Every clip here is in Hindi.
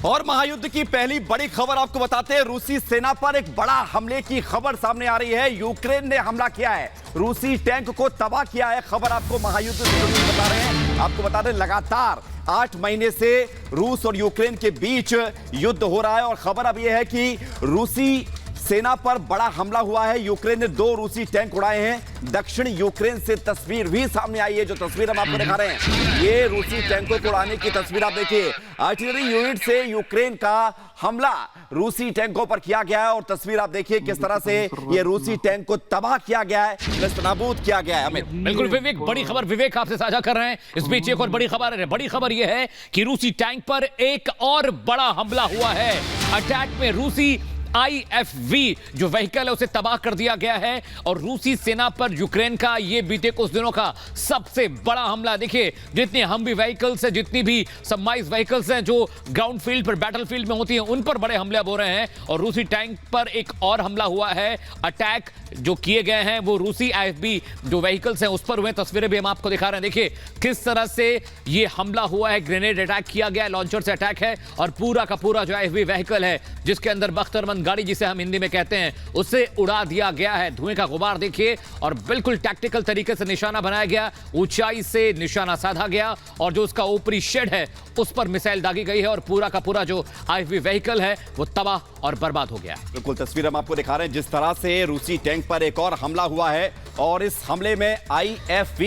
और महायुद्ध की पहली बड़ी खबर आपको बताते हैं। रूसी सेना पर एक बड़ा हमले की खबर सामने आ रही है। यूक्रेन ने हमला किया है, रूसी टैंक को तबाह किया है। खबर आपको महायुद्ध से जुड़ी बता रहे हैं। आपको बता दें, लगातार 8 महीने से रूस और यूक्रेन के बीच युद्ध हो रहा है और खबर अब यह है कि रूसी सेना पर बड़ा हमला हुआ है। यूक्रेन ने 2 रूसी टैंक उड़ाए हैं। दक्षिण यूक्रेन से तस्वीर भी सामने आई है। जो तस्वीर हम आपको दिखा रहे हैं, ये रूसी टैंकों को उड़ाने की तस्वीर आप देखिए। आर्टिलरी यूनिट से यूक्रेन का हमला रूसी टैंकों पर किया गया है और तस्वीर आप देखिए किस तरह से ये रूसी टैंक को तबाह किया गया है, नस्तनाबूद किया गया है। अमित, बिल्कुल विवेक, बड़ी खबर विवेक आपसे साझा कर रहे हैं। इस बीच एक और बड़ी खबर है। बड़ी खबर यह है कि रूसी टैंक पर एक और बड़ा हमला हुआ है। अटैक में रूसी IFV जो व्हीकल है उसे तबाह कर दिया गया है और रूसी सेना पर यूक्रेन का ये बीते कुछ दिनों का सबसे बड़ा हमला। देखिए, जितने हमवी व्हीकल्स हैं, जितनी भी सबमर्ज व्हीकल्स हैं जो ग्राउंड फील्ड पर, बैटल फील्ड में होती हैं, उन पर बड़े हमले हो रहे हैं। और रूसी टैंक पर एक और हमला हुआ है। अटैक जो किए गए हैं वो रूसी IFV जो व्हीकल्स हैं उस पर हुए। तस्वीरें भी हम आपको दिखा रहे हैं। देखिए किस तरह से ये हमला हुआ है। ग्रेनेड अटैक किया गया है, लॉन्चर से अटैक है और पूरा का पूरा जो IFV व्हीकल है जिसके अंदर बख्तरबंद गाड़ी जिसे हम हिंदी में कहते हैं उसे उड़ा दिया गया है। धुएं का गुबार देखिए और बिल्कुल टैक्टिकल तरीके से निशाना बनाया गया, ऊंचाई से निशाना साधा गया और जो उसका ऊपरी शेड है उस पर मिसाइल दागी गई है और पूरा का पूरा जो IFV व्हीकल है वो तबाह और बर्बाद हो गया है। बिल्कुल तस्वीर हम आपको दिखा रहे हैं जिस तरह से रूसी टैंक पर एक और हमला हुआ है और इस हमले में IFV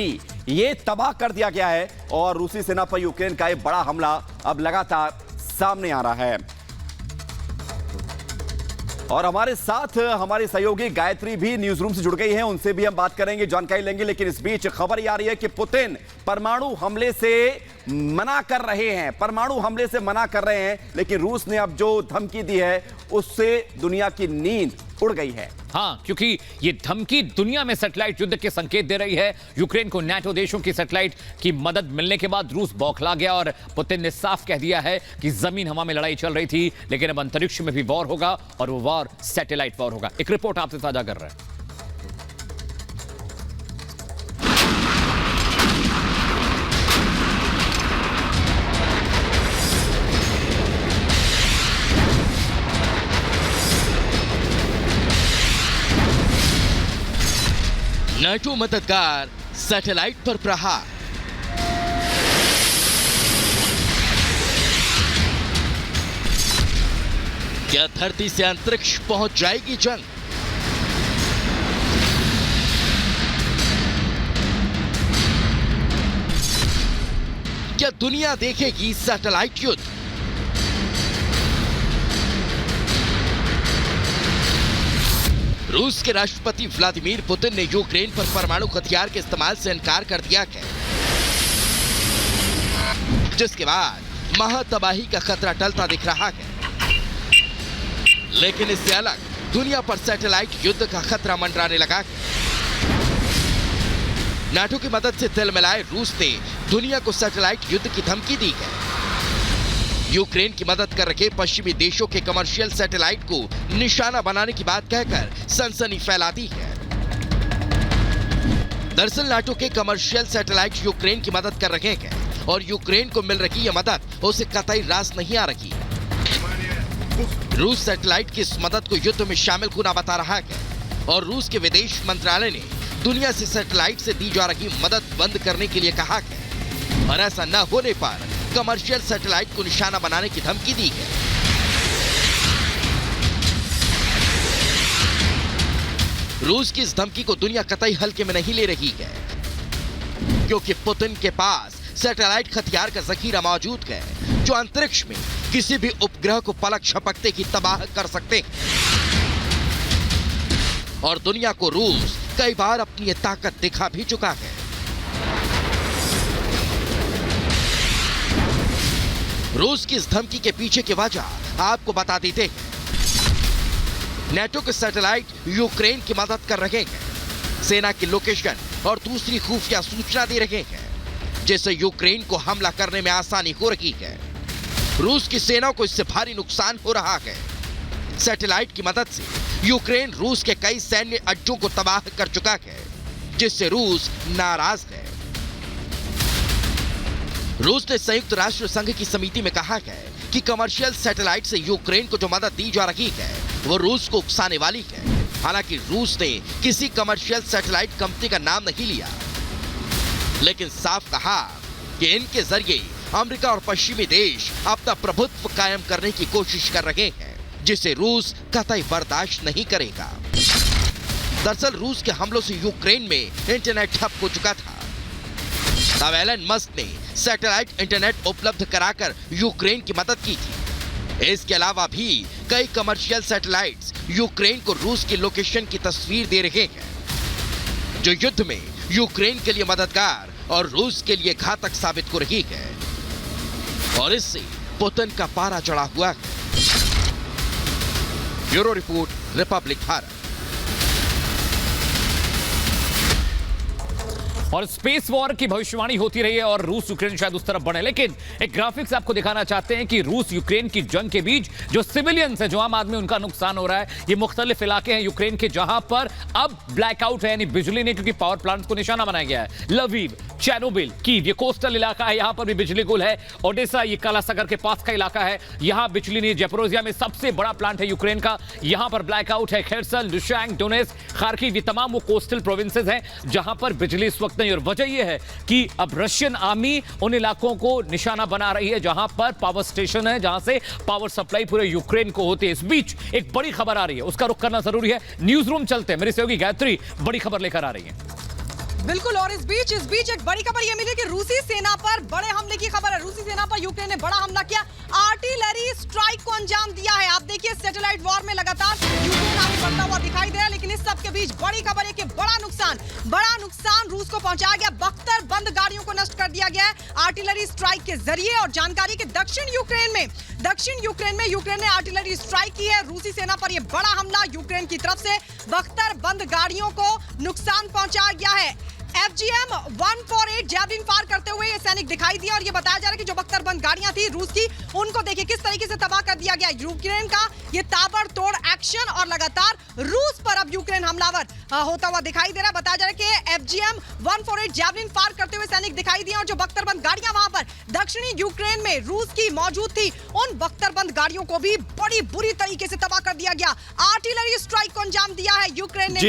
ये तबाह कर दिया गया है और रूसी सेना पर यूक्रेन का एक बड़ा हमला अब लगातार सामने आ रहा है। और हमारे साथ हमारी सहयोगी गायत्री भी न्यूज रूम से जुड़ गई हैं, उनसे भी हम बात करेंगे, जानकारी लेंगे। लेकिन इस बीच खबर ये आ रही है कि पुतिन परमाणु हमले से मना कर रहे हैं, परमाणु हमले से मना कर रहे हैं। लेकिन रूस ने अब जो धमकी दी है उससे दुनिया की नींद उड़ गई है। हाँ, क्योंकि ये धमकी दुनिया में सैटेलाइट युद्ध के संकेत दे रही है। यूक्रेन को नाटो देशों की सैटेलाइट की मदद मिलने के बाद रूस बौखला गया और पुतिन ने साफ कह दिया है कि जमीन हवा में लड़ाई चल रही थी लेकिन अब अंतरिक्ष में भी वॉर होगा और वो वॉर सैटेलाइट वॉर होगा। एक रिपोर्ट आपसे साझा कर रहे हैं। नाटो मददगार सैटेलाइट पर प्रहार। क्या धरती से अंतरिक्ष पहुंच जाएगी जंग? क्या दुनिया देखेगी सैटेलाइट युद्ध? रूस के राष्ट्रपति व्लादिमीर पुतिन ने यूक्रेन पर परमाणु हथियार के इस्तेमाल से इनकार कर दिया है, जिसके बाद महातबाही का खतरा टलता दिख रहा है। लेकिन इससे अलग दुनिया पर सैटेलाइट युद्ध का खतरा मंडराने लगा है। नाटो की मदद से तिलमिलाए रूस ने दुनिया को सैटेलाइट युद्ध की धमकी दी है। यूक्रेन की मदद कर रखे पश्चिमी देशों के कमर्शियल सैटेलाइट को निशाना बनाने की बात कहकर सनसनी फैला दी है। दरअसल नाटो के कमर्शियल सैटेलाइट यूक्रेन की मदद कर रहे हैं और यूक्रेन को मिल रही यह मदद उसे कतई रास नहीं आ रही। रूस सैटेलाइट की इस मदद को युद्ध में शामिल होना बता रहा है और रूस के विदेश मंत्रालय ने दुनिया से सैटेलाइट से दी जा रही मदद बंद करने के लिए कहा है और ऐसा न होने पर कमर्शियल सैटेलाइट को निशाना बनाने की धमकी दी है। रूस की इस धमकी को दुनिया कतई हल्के में नहीं ले रही है, क्योंकि पुतिन के पास सैटेलाइट हथियार का जखीरा मौजूद है जो अंतरिक्ष में किसी भी उपग्रह को पलक झपकते ही तबाह कर सकते हैं। और दुनिया को रूस कई बार अपनी ये ताकत दिखा भी चुका है। रूस की इस धमकी के पीछे की वजह आपको बता देते हैं। नाटो के सैटेलाइट यूक्रेन की मदद कर रहे हैं, सेना की लोकेशन और दूसरी खुफिया सूचना दे रहे हैं, जिससे यूक्रेन को हमला करने में आसानी हो रही है। रूस की सेना को इससे भारी नुकसान हो रहा है। सैटेलाइट की मदद से यूक्रेन रूस के कई सैन्य अड्डों को तबाह कर चुका है, जिससे रूस नाराज है। रूस ने संयुक्त राष्ट्र संघ की समिति में कहा है कि कमर्शियल सैटेलाइट से यूक्रेन को जो मदद दी जा रही है वो रूस को उकसाने वाली है। हालांकि रूस ने किसी कमर्शियल सैटेलाइट कंपनी का नाम नहीं लिया, लेकिन साफ कहा कि इनके जरिए अमेरिका और पश्चिमी देश अपना प्रभुत्व कायम करने की कोशिश कर रहे हैं, जिसे रूस कतई बर्दाश्त नहीं करेगा। दरअसल रूस के हमलों से यूक्रेन में इंटरनेट ठप हो चुका था। तब एलन मस्क ने सैटेलाइट इंटरनेट उपलब्ध कराकर यूक्रेन की मदद की थी। इसके अलावा भी कई कमर्शियल सैटेलाइट्स यूक्रेन को रूस की लोकेशन की तस्वीर दे रहे हैं, जो युद्ध में यूक्रेन के लिए मददगार और रूस के लिए घातक साबित हो रही है। और इससे पुतिन का पारा चढ़ा हुआ है। Bureau report, republic Bharat. और स्पेस वॉर की भविष्यवाणी होती रही है और रूस यूक्रेन शायद उस तरफ बढ़े, लेकिन एक ग्राफिक्स आपको दिखाना चाहते हैं कि रूस यूक्रेन की जंग के बीच जो सिविलियंस है, जो आम आदमी, उनका नुकसान हो रहा है। ये मुख्तलिफ इलाके हैं यूक्रेन के जहां पर अब ब्लैकआउट है, यानी बिजली नहीं, क्योंकि पावर प्लांट को निशाना बनाया गया है। लवीव, चेर्नोबिल, कीव, ये कोस्टल इलाका है, यहां पर भी बिजली गुल है। ओडेसा, ये काला सागर के पास का इलाका है, यहां बिजली नहीं। जेपोरोजिया में सबसे बड़ा प्लांट है यूक्रेन का, यहां पर ब्लैकआउट है। खेरसन, लुशैंक, डोनेट्स्क, खार्किव, ये तमाम वो कोस्टल प्रोविंसेस हैं जहां पर बिजली इस वक्त नहीं। और वजह यह है कि अब रशियन आर्मी उन इलाकों को निशाना बना रही है जहां पर पावर स्टेशन है, जहां से पावर सप्लाई पूरे यूक्रेन को होती है। इस बीच एक बड़ी खबर आ रही है, उसका रुख करना जरूरी है। न्यूज रूम चलते हैं, मेरी सहयोगी गायत्री बड़ी खबर लेकर आ रही है। बिल्कुल, और इस बीच एक बड़ी खबर यह मिली कि रूसी सेना पर बड़े हमले की खबर है। रूसी सेना पर यूक्रेन ने बड़ा हमला किया, आर्टिलरी स्ट्राइक को अंजाम दिया है। आप देखिए, सैटेलाइट वॉर में लगातार यूक्रेन आगे बढ़ता हुआ दिखाई दे रहा है, लेकिन इस सब के बीच बड़ी खबर है कि बड़ा नुकसान रूस को पहुंचाया गया। बख्तर बंद गाड़ियों को नष्ट कर दिया गया है आर्टिलरी स्ट्राइक के जरिए। और जानकारी के दक्षिण यूक्रेन में यूक्रेन ने आर्टिलरी स्ट्राइक की है। रूसी सेना पर यह बड़ा हमला यूक्रेन की तरफ से, बख्तर बंद गाड़ियों को नुकसान पहुंचाया गया है। FGM 148 जैवलिन फायर करते हुए ये सैनिक दिखाई दिया, और ये बताया जा रहा है कि जो बख्तरबंद गाड़ियां थी रूस की, उनको देखिए किस तरीके से तबाह कर दिया गया। यूक्रेन का ये ताबड़तोड़ एक्शन, और लगातार रूस पर अब यूक्रेन हमलावर होता हुआ दिखाई दे रहा है। बताया जा रहा है कि FGM 148 जैवलिन फायर करते हुए सैनिक दिखाई दिए, और जो बख्तरबंद गाड़ियां वहां पर दक्षिणी यूक्रेन में रूस की मौजूद थी, उन बख्तरबंद गाड़ियों को भी बड़ी बुरी तरीके से तबाह कर दिया गया। आर्टिलरी स्ट्राइक को अंजाम दिया है यूक्रेन ने।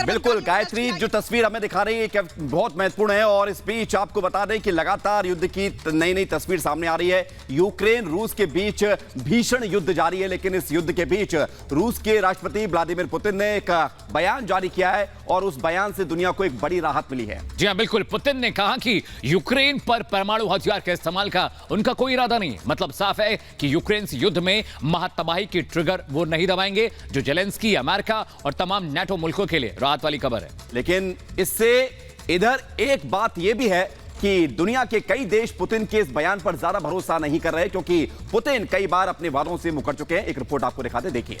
बिल्कुल गायत्री, जो तस्वीर हमें दिखा रही है बहुत महत्वपूर्ण है। और इस बीच आपको बता दें कि लगातार युद्ध की नई तस्वीर सामने आ रही है। यूक्रेन रूस के बीच भीषण युद्ध जारी है, लेकिन इस युद्ध के बीच रूस के राष्ट्रपति व्लादिमीर पुतिन ने एक बयान जारी किया है, और उस बयान से दुनिया को एक बड़ी राहत मिली है। जी हां, बिल्कुल। पुतिन ने कहा कि यूक्रेन पर परमाणु हथियार के इस्तेमाल का उनका कोई इरादा नहीं। मतलब साफ है कि यूक्रेन से युद्ध में महातबाही की ट्रिगर वो नहीं दबाएंगे, जो जेलेंस्की, अमेरिका और तमाम नेटो मुल्कों के लिए राहत वाली खबर है। लेकिन इससे इधर एक बात यह भी है कि दुनिया के कई देश पुतिन के इस बयान पर ज्यादा भरोसा नहीं कर रहे, क्योंकि पुतिन कई बार अपने वादों से मुकर चुके हैं। एक रिपोर्ट आपको दिखाते, देखिए।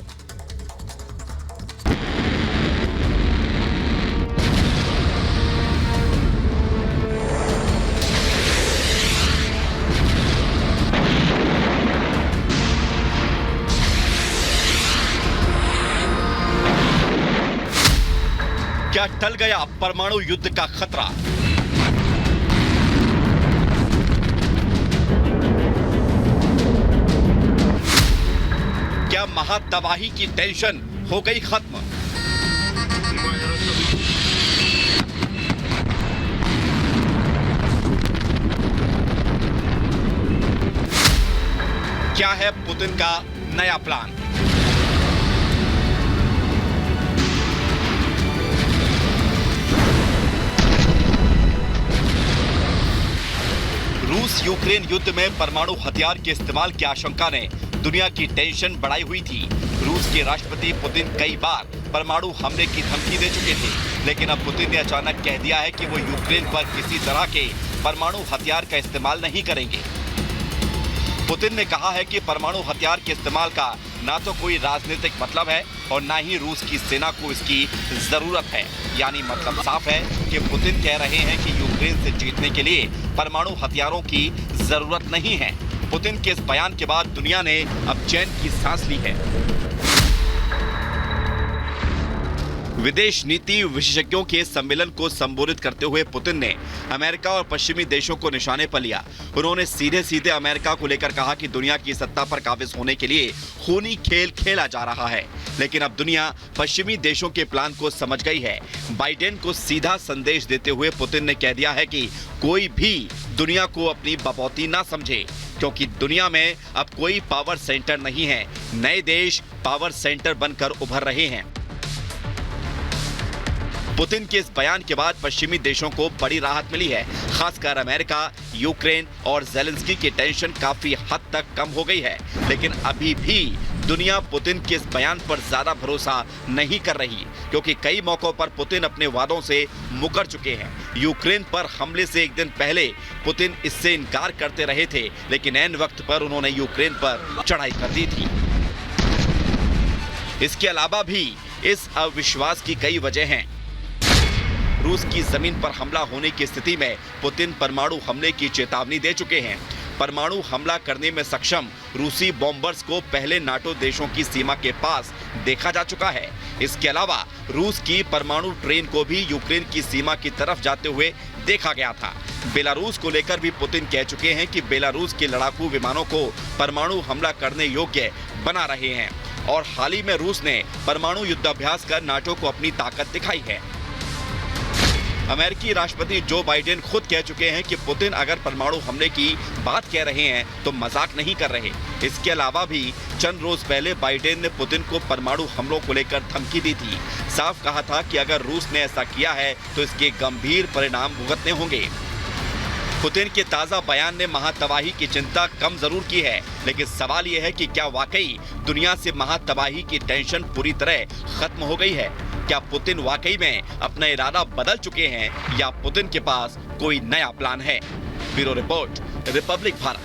क्या टल गया परमाणु युद्ध का खतरा? क्या महातबाही की टेंशन हो गई खत्म? क्या है पुतिन का नया प्लान? रूस यूक्रेन युद्ध में परमाणु हथियार के इस्तेमाल की आशंका ने दुनिया की टेंशन बढ़ाई हुई थी। रूस के राष्ट्रपति पुतिन कई बार परमाणु हमले की धमकी दे चुके थे, लेकिन अब पुतिन ने अचानक कह दिया है कि वो यूक्रेन पर किसी तरह के परमाणु हथियार का इस्तेमाल नहीं करेंगे। पुतिन ने कहा है कि परमाणु हथियार के इस्तेमाल का ना तो कोई राजनीतिक मतलब है और ना ही रूस की सेना को इसकी जरूरत है। यानी मतलब साफ है कि पुतिन कह रहे हैं कि यूक्रेन से जीतने के लिए परमाणु हथियारों की जरूरत नहीं है। पुतिन के इस बयान के बाद दुनिया ने अब चैन की सांस ली है। विदेश नीति विशेषज्ञों के सम्मेलन को संबोधित करते हुए पुतिन ने अमेरिका और पश्चिमी देशों को निशाने पर लिया। उन्होंने सीधे सीधे अमेरिका को लेकर कहा कि दुनिया की सत्ता पर काबिज होने के लिए खूनी खेल खेला जा रहा है, लेकिन अब दुनिया पश्चिमी देशों के प्लान को समझ गई है। बाइडेन को सीधा संदेश देते हुए पुतिन ने कह दिया है कि कोई भी दुनिया को अपनी बपौती ना समझे, क्योंकि दुनिया में अब कोई पावर सेंटर नहीं है। नए देश पावर सेंटर बनकर उभर रहे हैं। पुतिन के इस बयान के बाद पश्चिमी देशों को बड़ी राहत मिली है। खासकर अमेरिका, यूक्रेन और ज़ेलेंस्की की टेंशन काफी हद तक कम हो गई है, लेकिन अभी भी दुनिया पुतिन के इस बयान पर ज्यादा भरोसा नहीं कर रही, क्योंकि कई मौकों पर पुतिन अपने वादों से मुकर चुके हैं। यूक्रेन पर हमले से एक दिन पहले पुतिन इससे इनकार करते रहे थे, लेकिन ऐन वक्त पर उन्होंने यूक्रेन पर चढ़ाई कर दी थी। इसके अलावा भी इस अविश्वास की कई वजह हैं। रूस की जमीन पर हमला होने की स्थिति में पुतिन परमाणु हमले की चेतावनी दे चुके हैं। परमाणु हमला करने में सक्षम रूसी बॉम्बर्स को पहले नाटो देशों की सीमा के पास देखा जा चुका है। इसके अलावा रूस की परमाणु ट्रेन को भी यूक्रेन की सीमा की तरफ जाते हुए देखा गया था। बेलारूस को लेकर भी पुतिन कह चुके हैं कि बेलारूस के लड़ाकू विमानों को परमाणु हमला करने योग्य बना रहे हैं, और हाल ही में रूस ने परमाणु युद्धाभ्यास कर नाटो को अपनी ताकत दिखाई है। अमेरिकी राष्ट्रपति जो बाइडेन खुद कह चुके हैं कि पुतिन अगर परमाणु हमले की बात कह रहे हैं तो मजाक नहीं कर रहे। इसके अलावा भी चंद रोज पहले बाइडेन ने पुतिन को परमाणु हमलों को लेकर धमकी दी थी। साफ कहा था कि अगर रूस ने ऐसा किया है तो इसके गंभीर परिणाम भुगतने होंगे। पुतिन के ताजा बयान ने महातबाही की चिंता कम जरूर की है, लेकिन सवाल यह है कि क्या वाकई दुनिया से महातबाही की टेंशन पूरी तरह खत्म हो गई है? क्या पुतिन वाकई में अपना इरादा बदल चुके हैं, या पुतिन के पास कोई नया प्लान है? Bureau report, republic Bharat.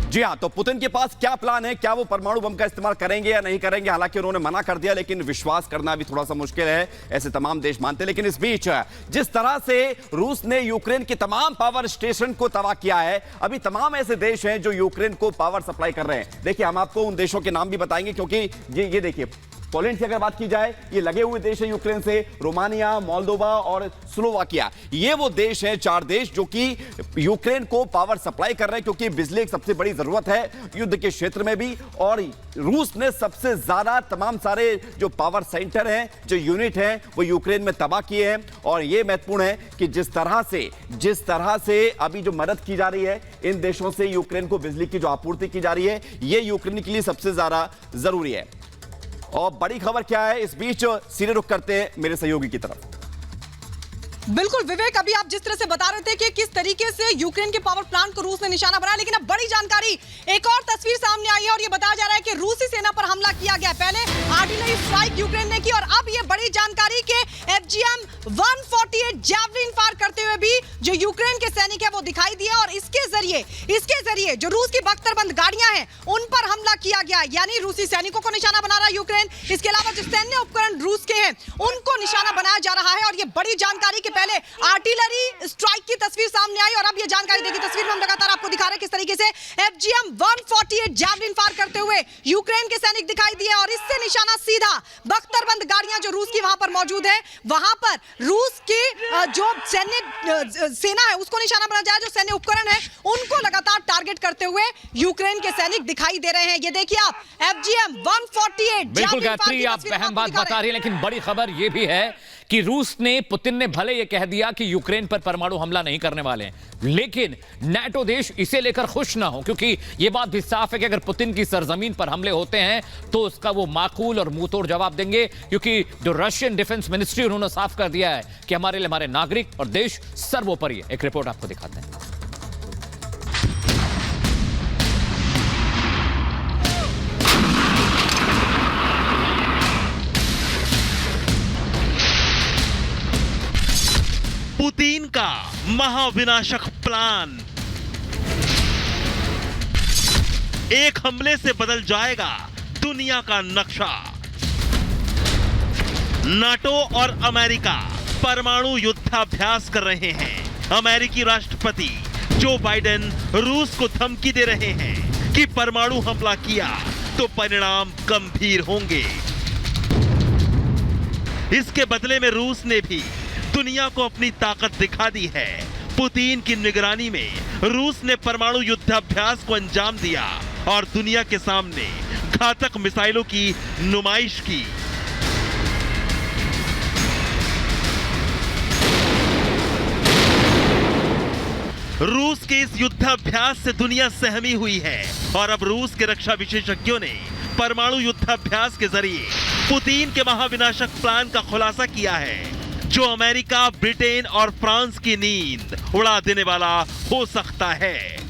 जी हाँ, तो पुतिन के पास क्या प्लान है? क्या वो परमाणु बम का इस्तेमाल करेंगे या नहीं करेंगे? हालांकि उन्होंने मना कर दिया, लेकिन विश्वास करना भी थोड़ा सा मुश्किल है, ऐसे तमाम देश मानते हैं। लेकिन इस बीच जिस तरह से रूस ने यूक्रेन के तमाम पावर स्टेशन को तबाह किया है, अभी तमाम ऐसे देश हैं जो यूक्रेन को पावर सप्लाई कर रहे हैं। देखिए, हम आपको उन देशों के नाम भी बताएंगे, क्योंकि ये देखिए, पोलैंड की अगर बात की जाए, ये लगे हुए देश है यूक्रेन से, रोमानिया, मोल्दोवा और स्लोवाकिया। ये वो देश हैं, 4 देश, जो कि यूक्रेन को पावर सप्लाई कर रहे हैं, क्योंकि बिजली एक सबसे बड़ी जरूरत है युद्ध के क्षेत्र में भी। और रूस ने सबसे ज्यादा तमाम सारे जो पावर सेंटर हैं, जो यूनिट हैं, वो यूक्रेन में तबाह किए हैं। और ये महत्वपूर्ण है कि जिस तरह से अभी जो मदद की जा रही है इन देशों से, यूक्रेन को बिजली की जो आपूर्ति की जा रही है, ये यूक्रेन के लिए सबसे ज्यादा जरूरी है। और बड़ी खबर क्या है, इस बीच सीधे रुख करते हैं मेरे सहयोगी की तरफ। बिल्कुल विवेक, अभी आप जिस तरह से बता रहे थे कि किस तरीके से यूक्रेन के पावर प्लांट को रूस ने निशाना बनाया, लेकिन अब बड़ी जानकारी, एक और तस्वीर सामने आई है और ये बताया जा रहा है कि रूसी सेना पर हमला किया गया। पहले आर्टिलरी स्ट्राइक यूक्रेन ने की, और अब ये बड़ी जानकारी के FGM-148 जैवलिन फायर करते हुए भी जो यूक्रेन के सैनिक है वो दिखाई दिए, और इसके जरिए जो रूस की बख्तरबंद गाड़ियां हैं उन पर हमला किया गया, यानी रूसी सैनिकों को निशाना बना रहा है यूक्रेन। इसके अलावा जो सैन्य उपकरण रूस के हैं उनको निशाना बनाया जा रहा है। और ये बड़ी जानकारी के पहले आर्टिलरी स्ट्राइक की तस्वीर सामने आई, और अब ये जानकारी देखिए, तस्वीर में हम लगातार आपको दिखा रहे हैं किस तरीके से FGM-148 जैवलिन फायर करते हुए यूक्रेन के सैनिक दिखाई दिए, और इससे निशाना सीधा बख्तरबंद गाड़ियां जो रूस की वहां पर मौजूद है, वहां पर रूस की जो सैन्य सेना है उसको निशाना बनाया जाए, जो सैन्य उपकरण है उनको लगातार टारगेट करते हुए यूक्रेन के सैनिक दिखाई दे रहे हैं। ये देखिए आप, FGM-148 बिल्कुल गायत्री, आप अहम बात बता रही है, लेकिन बड़ी खबर यह भी है कि रूस ने, पुतिन ने भले यह कह दिया कि यूक्रेन पर परमाणु हमला नहीं करने वाले हैं, लेकिन नाटो देश इसे लेकर खुश ना हो, क्योंकि यह बात भी साफ है कि अगर पुतिन की सरजमीन पर हमले होते हैं तो उसका वो माकूल और मुंहतोड़ जवाब देंगे, क्योंकि जो रशियन डिफेंस मिनिस्ट्री उन्होंने साफ कर दिया है कि हमारे लिए हमारे नागरिक और देश सर्वोपरि है। एक रिपोर्ट आपको दिखाते हैं। पुतिन का महाविनाशक प्लान एक हमले से बदल जाएगा दुनिया का नक्शा। नाटो और अमेरिका परमाणु युद्धाभ्यास कर रहे हैं। अमेरिकी राष्ट्रपति जो बाइडेन रूस को धमकी दे रहे हैं कि परमाणु हमला किया तो परिणाम गंभीर होंगे। इसके बदले में रूस ने भी दुनिया को अपनी ताकत दिखा दी है। पुतिन की निगरानी में रूस ने परमाणु युद्धाभ्यास को अंजाम दिया और दुनिया के सामने घातक मिसाइलों की नुमाइश की। रूस के इस युद्धाभ्यास से दुनिया सहमी हुई है और अब रूस के रक्षा विशेषज्ञों ने परमाणु युद्धाभ्यास के जरिए पुतिन के महाविनाशक प्लान का खुलासा किया है, जो अमेरिका, ब्रिटेन और फ्रांस की नींद उड़ा देने वाला हो सकता है।